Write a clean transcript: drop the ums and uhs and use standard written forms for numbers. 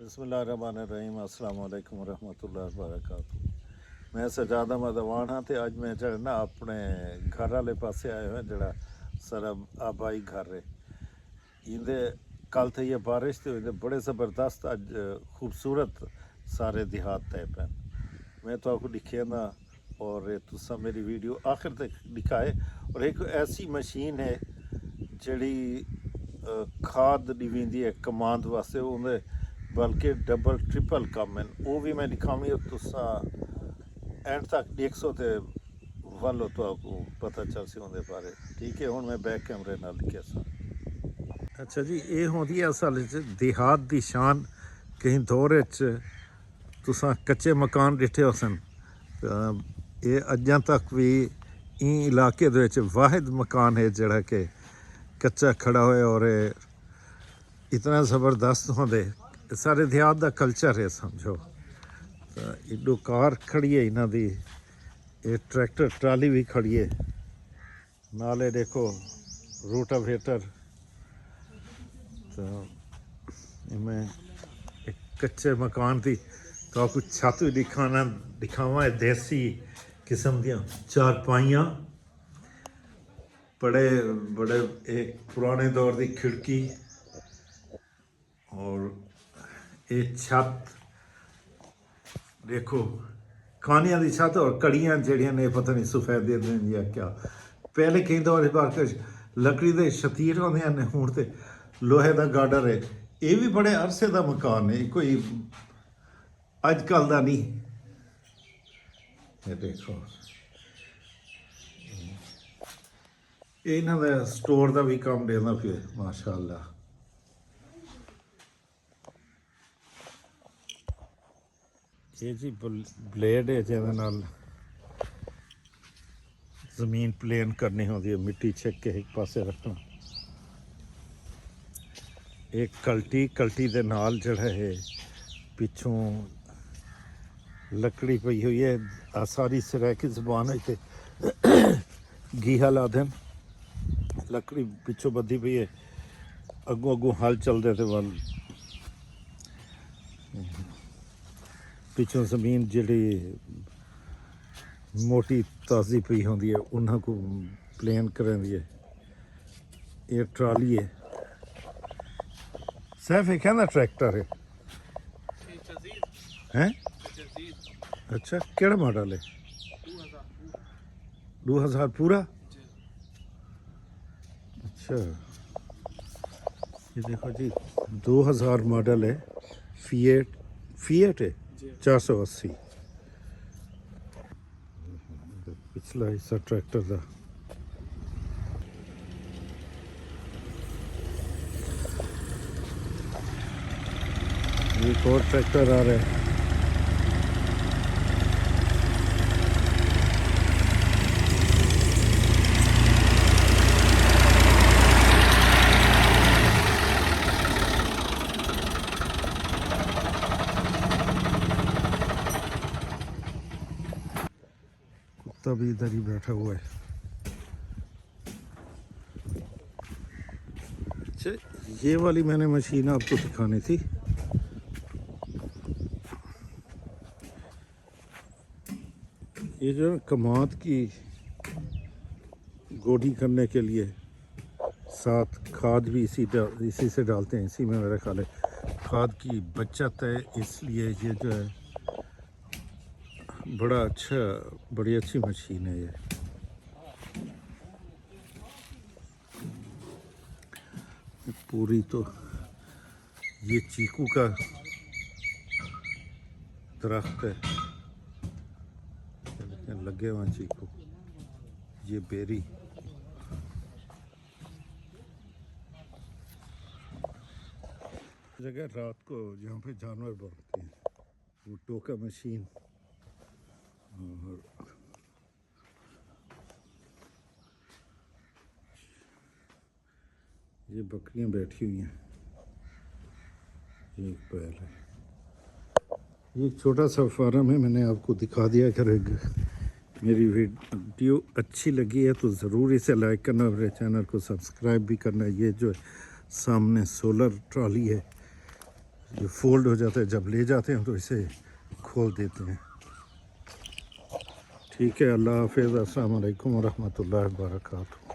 बिस्मिल्लाहिर्रहमानिर्रहीम अस्सलाम वालेकुम रहमतुल्लाहि व बरकातहू। मैं सजाद अहमद अवान हाँ तो अज मैं जो ना अपने घर वाले पासे आए हुए जरा सारा आबाई घर है इंदे कल थे ये बारिश तो इंदे बड़े ज़बरदस्त अज खूबसूरत सारे देहात तय पैन मैं तो आपको लिखे ना और तुसा मेरी वीडियो आखिर तक दिखाए। और एक ऐसी मशीन है जड़ी खाद दिवींदी है कमांड वास्ते उन्हें बल्कि डबल ट्रिपल कम है वो भी मैं दिखावी और तुसा एंड तक देख सो ते वालो तो आपको पता चल सी उनके बारे। ठीक है हुण मैं बैक कैमरे नाल लिखिया सा। अच्छा जी ये होंदी है असल देहात दी शान। कहीं दौर तुसा कच्चे मकान डिठे हो सन ये अजां तक भी इन इलाके दे विच वाहिद मकान है जड़ा कि कच्चा खड़ा होए और इतना ज़बरदस्त होंदे सारे देहात का कल्चर है समझो। तो इडो कार खड़ी है इन्हों की ये ट्रैक्टर ट्राली भी खड़ी है नाले देखो रोटावेटर। तो मैं एक कच्चे मकान की तो आपको छत भी दिखावा है देसी किस्म दियाँ चारपाइयाँ बड़े बड़े एक पुराने दौर की खिड़की और ये छत देखो खानिया की छत और कड़ियाँ जड़ियाँ ने पता नहीं सफेदे दिन या क्या पहले कई दौर पार्क लकड़ी के शतीर होंगे ने हूँ तो लोहे का गार्डर है। ये भी बड़े अरसे का मकान है कोई अजकल का नहीं। ये देखो ये इन्हों का स्टोर का भी काम देना फिर माशाअल्लाह। ये जी ब्लेड है जिहदे नाल जमीन प्लेन करनी होती है मिट्टी छक के एक पासे रखना। एक कल्टी दे नाल जड़ा है पिछों लकड़ी पई हुई है सारी सराकी जबान है ते गीहा ला देन लकड़ी पिछों बधी पई है अगों अगों हल चलते थे वल पिछों जमीन जी मोटी ताज़ी पई होंदी है उन्होंने को प्लेन करेंदी है। ये ट्राली है सैफ एक है ना ट्रैक्टर है हैं अच्छा केड़ा मॉडल है 2000 पूरा। अच्छा ये देखो जी 2000 मॉडल है फिएट है 480 पिछला हिस्सा ट्रैक्टर का। एक और ट्रैक्टर आ रहा है कुत्ता भी इधर ही बैठा हुआ है। अच्छा ये वाली मैंने मशीन आपको दिखानी थी। ये जो कमाद की गोडी करने के लिए साथ खाद भी इसी से डालते हैं। इसी में मेरा ख्याल है खाद की बचत है इसलिए ये जो है बड़ी अच्छी मशीन है। ये पूरी तो ये चीकू का दरख्त है लगे हुए चीकू ये बेरी जगह रात को जहाँ पे जानवर बढ़ते हैं वो टोका मशीन और ये बकरियां बैठी हुई हैं। एक बैल है ये छोटा सा फार्म है मैंने आपको दिखा दिया करेगा। मेरी वीडियो अच्छी लगी है तो ज़रूर इसे लाइक करना मेरे चैनल को सब्सक्राइब भी करना। ये जो है सामने सोलर ट्रॉली है ये फोल्ड हो जाता है, जब ले जाते हैं तो इसे खोल देते हैं। ठीक है, अल्लाह हाफिज़, अस्सलाम वालेकुम व रहमतुल्लाहि व बरकातहू।